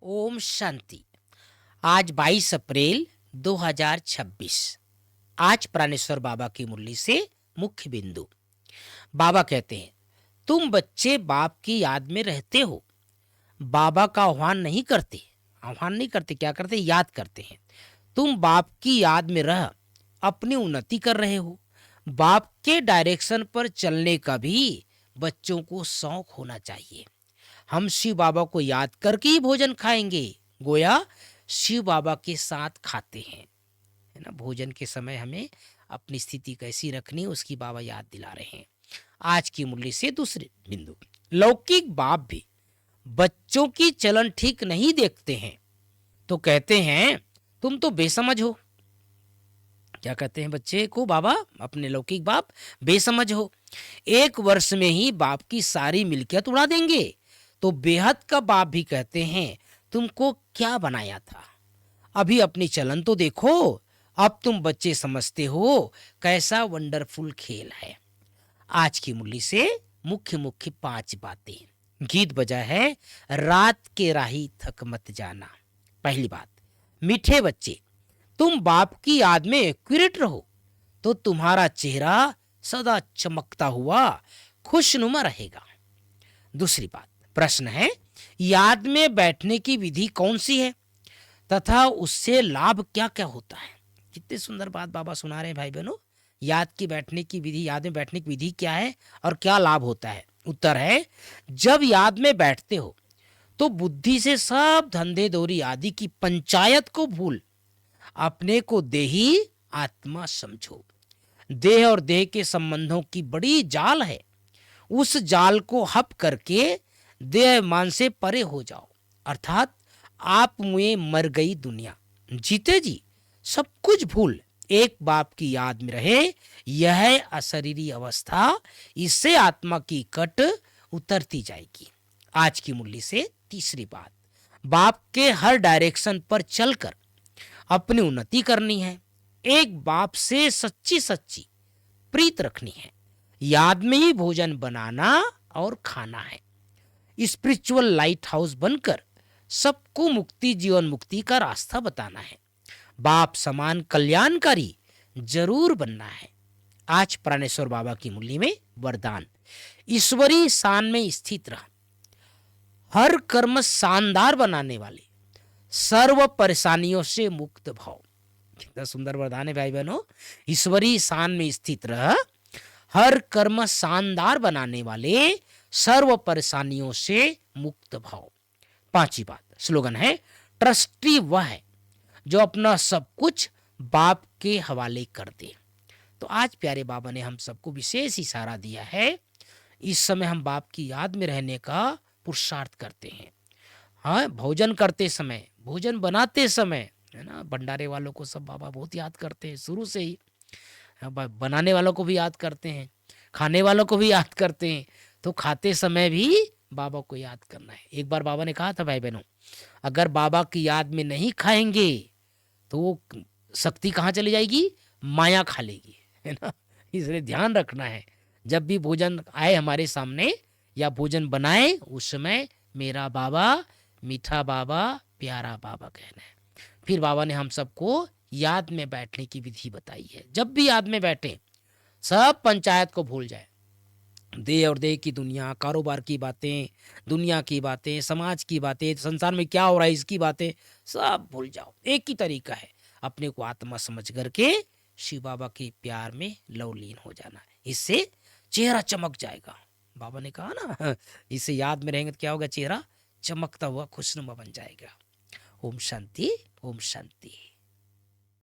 ओम शांति। आज 22 अप्रैल 2026। आज प्राणेश्वर बाबा की मुरली से मुख्य बिंदु। बाबा कहते हैं, तुम बच्चे बाप की याद में रहते हो। बाबा का आह्वान नहीं करते, क्या करते, याद करते हैं। तुम बाप की याद में रह अपनी उन्नति कर रहे हो। बाप के डायरेक्शन पर चलने का भी बच्चों को शौक होना चाहिए। हम शिव बाबा को याद करके ही भोजन खाएंगे, गोया शिव बाबा के साथ खाते हैं, है ना। भोजन के समय हमें अपनी स्थिति कैसी रखनी उसकी बाबा याद दिला रहे हैं। आज की मुरली से दूसरे बिंदु। लौकिक बाप भी बच्चों की चलन ठीक नहीं देखते हैं तो कहते हैं तुम तो बेसमझ हो। क्या कहते हैं बच्चे को बाबा, अपने लौकिक बाप, बेसमझ हो। 1 वर्ष में ही बाप की सारी मिल्कियत उड़ा देंगे। तो बेहद का बाप भी कहते हैं तुमको क्या बनाया था, अभी अपनी चलन तो देखो। अब तुम बच्चे समझते हो कैसा वंडरफुल खेल है। आज की मुरली से मुख्य मुख्य 5 बातें। गीत बजा है, रात के राही थक मत जाना। पहली बात, मीठे बच्चे, तुम बाप की याद में एक्यूरेट रहो तो तुम्हारा चेहरा सदा चमकता हुआ खुशनुमा रहेगा। दूसरी बात, प्रश्न है, याद में बैठने की विधि कौन सी है तथा उससे लाभ क्या क्या होता है। कितनी सुंदर बात बाबा सुना रहे हैं भाई बहनों। याद में बैठने की विधि क्या है और क्या लाभ होता है। उत्तर है, जब याद में बैठते हो तो बुद्धि से सब धंधे दोरी आदि की पंचायत को भूल अपने को देही आत्मा समझो। देह और देह के संबंधों की बड़ी जाल है, उस जाल को हप करके देह मान से परे हो जाओ। अर्थात आप में मर गई दुनिया, जीते जी सब कुछ भूल एक बाप की याद में रहे। यह अशरीरी अवस्था, इससे आत्मा की कट उतरती जाएगी। आज की मुरली से तीसरी बात, बाप के हर डायरेक्शन पर चलकर अपनी उन्नति करनी है। एक बाप से सच्ची सच्ची प्रीत रखनी है। याद में ही भोजन बनाना और खाना है। स्पिरिचुअल लाइट हाउस बनकर सबको मुक्ति, जीवन मुक्ति का रास्ता बताना है। बाप समान कल्याणकारी जरूर बनना है। आज प्राणेश्वर बाबा की मुरली में वरदान, ईश्वरी शान में स्थित रह, हर कर्म शानदार बनाने वाले, सर्व परेशानियों से मुक्त भाव। कितना सुंदर वरदान है भाई बहनों। ईश्वरी शान में स्थित रह, हर कर्म शानदार बनाने वाले, सर्व परेशानियों से मुक्त भाव। 5वीं बात, स्लोगन है, ट्रस्टी वह है जो अपना सब कुछ बाप के हवाले कर दे। तो आज प्यारे बाबा ने हम सबको विशेष इशारा दिया है। इस समय हम बाप की याद में रहने का पुरुषार्थ करते हैं। हाँ, भोजन करते समय, भोजन बनाते समय, है ना, भंडारे वालों को सब बाबा बहुत याद करते हैं शुरू से ही। बनाने वालों को भी याद करते हैं, खाने वालों को भी याद करते हैं। तो खाते समय भी बाबा को याद करना है। एक बार बाबा ने कहा था भाई बहनों, अगर बाबा की याद में नहीं खाएंगे तो वो शक्ति कहाँ चली जाएगी, माया खा लेगी, है ना। इसलिए ध्यान रखना है, जब भी भोजन आए हमारे सामने या भोजन बनाए, उस समय मेरा बाबा, मीठा बाबा, प्यारा बाबा कहना है। फिर बाबा ने हम सबको याद में बैठने की विधि बताई है। जब भी याद में बैठे सब पंचायत को भूल जाए। देह और देह की दुनिया, कारोबार की बातें, दुनिया की बातें, समाज की बातें, संसार में क्या हो रहा है इसकी बातें, सब भूल जाओ। एक ही तरीका है, अपने को आत्मा समझ करके शिव बाबा के प्यार में लवलीन हो जाना है। इससे चेहरा चमक जाएगा। बाबा ने कहा ना, इसे याद में रहेंगे तो क्या होगा, चेहरा चमकता हुआ खुशनुमा बन जाएगा। ओम शांति, ओम शांति।